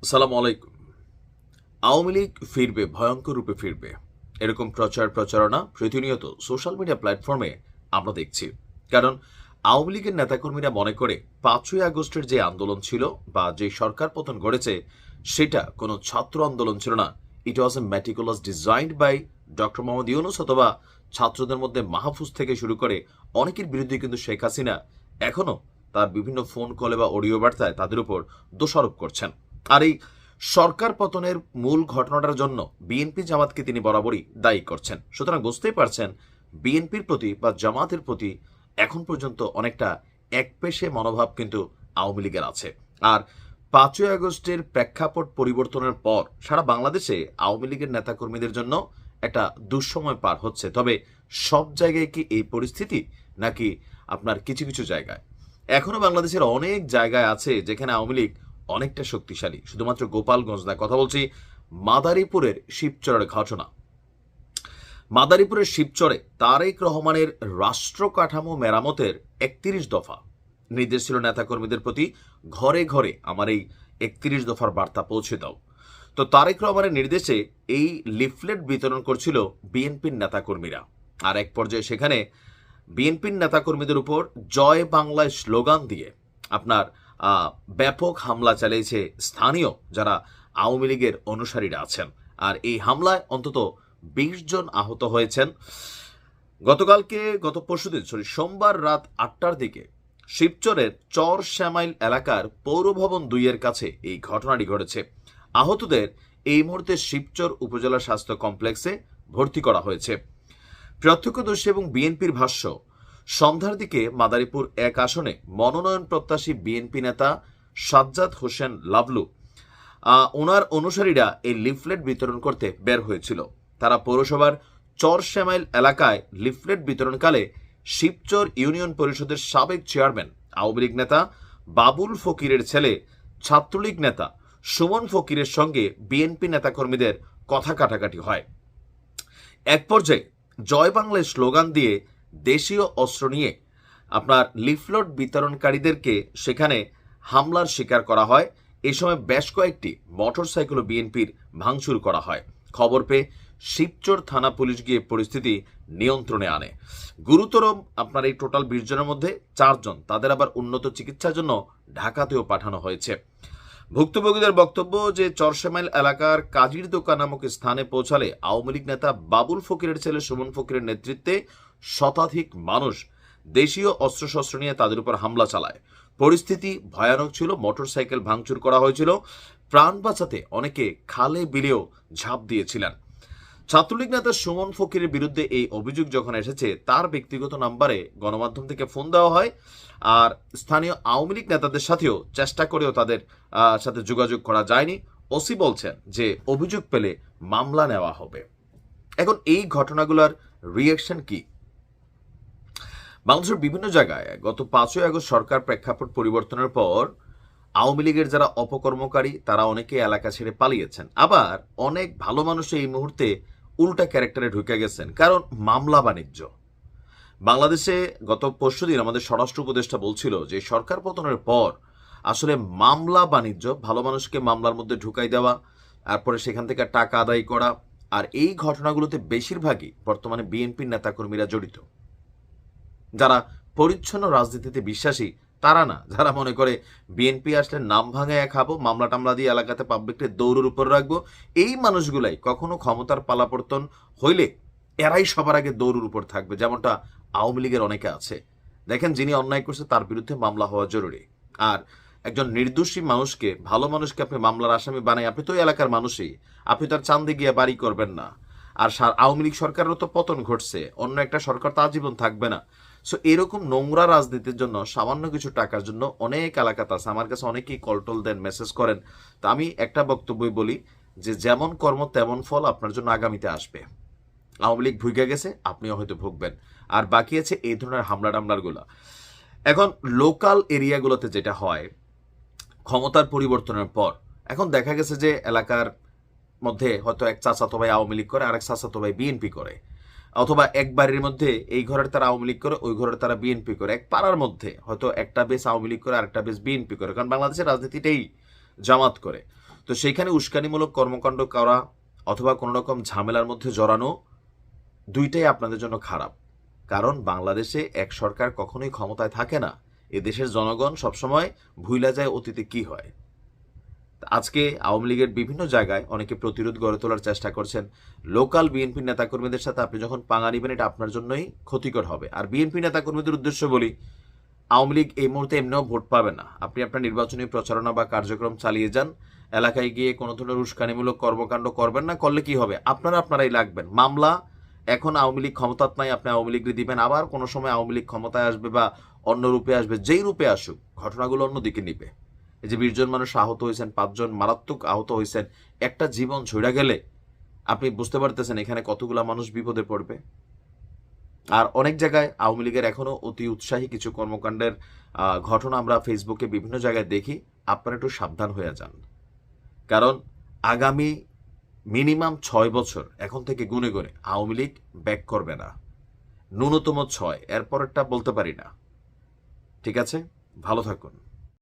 আসসালামু আলাইকুম। আওয়ামী লীগ ফিরবে, ভয়ঙ্কর রূপে ফিরবে, এরকম প্রচারণা প্রতিনিয়ত সোশ্যাল মিডিয়া প্ল্যাটফর্মে আমরা দেখছি। কারণ আওয়ামী লীগের নেতাকর্মীরা মনে করে ৫ই আগস্টের যে আন্দোলন ছিল বা যে সরকার পতন ঘটেছে সেটা কোনো ছাত্র আন্দোলন ছিল না। It was a meticulous designed by doctor Mohammad Yunus অথবা ছাত্রদের মধ্যে মাহফুজ থেকে শুরু করে অনেকের বিরুদ্ধে কিন্তু শেখ হাসিনা এখনো তার বিভিন্ন ফোন কলে বা অডিও বার্তায় তাদের উপর দোষারোপ করছেন। আর এই সরকার পতনের মূল ঘটনাটার জন্য বিএনপি জামাতকে তিনি বরাবরই দায়ী করছেন। সুতরাং বুঝতেই পারছেন বিএনপির প্রতি বা জামাতের প্রতি এখন পর্যন্ত অনেকটা একপেশে মনোভাব কিন্তু আওয়ামী লীগের আছে। আর ৫ই আগস্টের প্রেক্ষাপট পরিবর্তনের পর সারা বাংলাদেশে আওয়ামী লীগের নেতাকর্মীদের জন্য একটা দুঃসময় পার হচ্ছে। তবে সব জায়গায় কি এই পরিস্থিতি, নাকি আপনার কিছু কিছু জায়গায়? এখনো বাংলাদেশের অনেক জায়গায় আছে যেখানে আওয়ামী লীগ অনেকটা শক্তিশালী। শুধুমাত্র গোপালগঞ্জ না, কথা বলছি মাদারীপুরের শিবচরের ঘটনা। মাদারীপুরের শিবচরে তারেক রহমানের রাষ্ট্র কাঠামো মেরামতের ৩১ দফা নির্দেশ ছিল নেতাকর্মীদের প্রতি, ঘরে ঘরে আমার এই ৩১ দফার বার্তা পৌঁছে দাও। তো তারেক রহমানের নির্দেশে এই লিফলেট বিতরণ করছিল বিএনপির নেতাকর্মীরা। আর এক পর্যায়ে সেখানে বিএনপির নেতাকর্মীদের উপর জয় বাংলায় স্লোগান দিয়ে আপনার ব্যাপক হামলা চালিয়েছে স্থানীয় যারা আওয়ামী লীগের অনুসারীরা আছেন। আর এই হামলায় অন্তত ২০ জন আহত হয়েছেন। গত পরশুদিন সোমবার রাত ৮টার দিকে শিবচরের চর শ্যামাইল এলাকার পৌরভবন ২ এর কাছে এই ঘটনাটি ঘটেছে। আহতদের এই মুহূর্তে শিবচর উপজেলা স্বাস্থ্য কমপ্লেক্সে ভর্তি করা হয়েছে। প্রত্যক্ষদর্শী এবং বিএনপির ভাষ্য, সন্ধ্যার দিকে মাদারীপুর ১ আসনে মনোনয়ন প্রত্যাশী বিএনপি নেতা সাজ্জাদ হোসেন লাবলু ওনার অনুসারীরা এই লিফলেট বিতরণ করতে বের হয়েছিল। তারা পৌরসভার চরশ্যামাইল এলাকায় লিফলেট বিতরণকালে শিবচর ইউনিয়ন পরিষদের সাবেক চেয়ারম্যান আওয়ামী লীগ নেতা বাবুল ফকিরের ছেলে ছাত্রলীগ নেতা সুমন ফকিরের সঙ্গে বিএনপি নেতাকর্মীদের কথা কাটাকাটি হয়। এক পর্যায়ে জয় বাংলায় স্লোগান দিয়ে দেশীয় অস্ত্র নিয়ে আপনার লিফলেট বিতরণকারীদেরকে সেখানে হামলার শিকার করা হয়। এ সময় বেশ কয়েকটি মোটরসাইকেল বিএনপির ভাঙচুর করা হয়। খবর পেয়ে শিবচর থানা পুলিশ গিয়ে পরিস্থিতি নিয়ন্ত্রণে আনে। গুরুতর আপনার এই টোটাল ২০ জনের মধ্যে ৪ জন, তাদের আবার উন্নত চিকিৎসার জন্য ঢাকাতেও পাঠানো হয়েছে। ভুক্তভোগীদের বক্তব্য যে চরশ্যামাইল এলাকার কাজীর দোকান নামক স্থানে পৌঁছালে আওয়ামী লীগ নেতা বাবুল ফকিরের ছেলে সুমন ফকিরের নেতৃত্বে শতাধিক মানুষ দেশীয় অস্ত্রশস্ত্র নিয়ে তাদের উপর হামলা চালায়। পরিস্থিতি ভয়ানক ছিল, মোটরসাইকেল ভাঙচুর করা হয়েছিল, প্রাণ বাঁচাতে অনেকে খালে বিলেও ঝাঁপ দিয়েছিলেন। ছাত্রলীগ নেতা সুমন ফকিরের বিরুদ্ধে এই অভিযোগ যখন এসেছে তার ব্যক্তিগত নাম্বারে গণমাধ্যম থেকে ফোন দেওয়া হয়। আর স্থানীয় আওয়ামী লীগ নেতাদের সাথেও চেষ্টা করেও তাদের সাথে যোগাযোগ করা যায়নি। ওসি বলছেন যে অভিযোগ পেলে মামলা নেওয়া হবে। এখন এই ঘটনাগুলোর রিয়াকশন কি? বাংলাদেশের বিভিন্ন জায়গায় গত ৫ই আগস্ট সরকার প্রেক্ষাপট পরিবর্তনের পর আওয়ামী লীগের যারা অপকর্মকারী তারা অনেকে এলাকা ছেড়ে পালিয়েছেন। আবার অনেক ভালো মানুষ এই মুহূর্তে উল্টা ক্যারেক্টারে ঢুকে গেছেন, কারণ মামলা বাণিজ্য। বাংলাদেশে গত পরশুদিন আমাদের স্বরাষ্ট্র উপদেষ্টা বলছিল যে সরকার পতনের পর আসলে মামলা বাণিজ্য, ভালো মানুষকে মামলার মধ্যে ঢুকাই দেওয়া, তারপরে সেখান থেকে টাকা আদায় করা, আর এই ঘটনাগুলোতে বেশিরভাগই বর্তমানে বিএনপির নেতাকর্মীরা জড়িত। যারা পরিচ্ছন্ন রাজনীতিতে বিশ্বাসী তারা না, যারা মনে করে বিএনপি আসলে নাম ভাঙায় খাবো, মামলা টামলা দিয়ে এলাকাতে পাবলিককে দৌড়ের উপর রাখবো, এই মানুষগুলাই কখনো ক্ষমতার পালাপর্তন হইলে এরাই সবার আগে দৌড়ের উপর থাকবে, যেমনটা আওয়ামী লীগের অনেকে আছে। দেখেন, যিনি অন্যায় করছে তার বিরুদ্ধে মামলা হওয়া জরুরি। আর একজন নির্দোষী মানুষকে, ভালো মানুষকে আপনি মামলার আসামি বানাই, আপনি তো এলাকার মানুষই, আপনি তো আর চান্দে গিয়ে বাড়ি করবেন না। আর আওয়ামী লীগ সরকারেরও তো পতন ঘটছে, অন্য একটা সরকার তো আজীবন থাকবে না। সো এরকম নোংরা রাজনীতির জন্য সামান্য কিছু টাকার জন্য অনেক এলাকাতে আছে। আমার কাছে অনেকেই কলটল দেন, মেসেজ করেন। তো আমি একটা বক্তব্যই বলি যে যেমন কর্ম তেমন ফল আপনার জন্য আগামীতে আসবে। আওয়ামী লীগ ভুগে গেছে, আপনিও হয়তো ভুগবেন। আর বাকি আছে এই ধরনের হামলা টামলারগুলো। এখন লোকাল এরিয়াগুলোতে যেটা হয় ক্ষমতার পরিবর্তনের পর, এখন দেখা গেছে যে এলাকার মধ্যে হয়তো এক চাচাতো ভাই আওয়ামী লীগ করে, আরেক চাচাতো ভাই বিএনপি করে, অথবা এক বাড়ির মধ্যে এই ঘরের তারা আওয়ামী লীগ করে, ওই ঘরের তারা বিএনপি করে। এক পাড়ার মধ্যে হয়তো একটা বেশ আওয়ামী লীগ করে, আরেকটা বেশ বিএনপি করে, কারণ বাংলাদেশের রাজনীতিটাই জামাত করে। তো সেইখানে উস্কানিমূলক কর্মকাণ্ড করা অথবা কোনো রকম ঝামেলার মধ্যে জড়ানো দুইটাই আপনাদের জন্য খারাপ। কারণ বাংলাদেশে এক সরকার কখনোই ক্ষমতায় থাকে না। এ দেশের জনগণ সবসময় ভুইলা যায় অতীতে কি হয়। আজকে আওয়ামী লীগের বিভিন্ন জায়গায় অনেকে প্রতিরোধ গড়ে তোলার চেষ্টা করছেন। লোকাল বিএনপি নেতাকর্মীদের সাথে আপনি যখন পাঙ্গা নিবেন, এটা আপনার জন্যই ক্ষতিকর হবে। আর বিএনপি নেতাকর্মীদের উদ্দেশ্য বলি, আওয়ামী লীগ এই মুহূর্তে এমনিও ভোট পাবে না। আপনি আপনার নির্বাচনী প্রচারণা বা কার্যক্রম চালিয়ে যান। এলাকায় গিয়ে কোনো ধরনের উস্কানিমূলক কর্মকাণ্ড করবেন না। করলে কি হবে? আপনারাই লাগবেন। মামলা এখন আওয়ামী লীগ ক্ষমতাত নাই, আপনি আওয়ামী লীগকে দিবেন। আবার কোনো সময় আওয়ামী লীগ ক্ষমতায় আসবে বা অন্য রূপে আসবে, যেই রূপে আসুক ঘটনাগুলো অন্যদিকে নিবে। এই যে 20 জন মানুষ আহত হয়েছেন, 5 জন মারাত্মক আহত হয়েছেন, একটা জীবন ঝরে গেলে আপনি বুঝতে পারতেছেন এখানে কতগুলা মানুষ বিপদে পড়বে। আর অনেক জায়গায় আওয়ামী লীগের এখনো অতি উৎসাহী কিছু কর্মকাণ্ডের ঘটনা আমরা ফেসবুকে বিভিন্ন জায়গায় দেখি। আপনারা একটু সাবধান হয়ে যান। কারণ আগামী মিনিমাম 6 বছর এখন থেকে গুনে গুনে আওয়ামী লীগ ব্যাক করবে না। ন্যূনতম 6, এরপরেরটা বলতে পারি না। ঠিক আছে, ভালো থাকুন।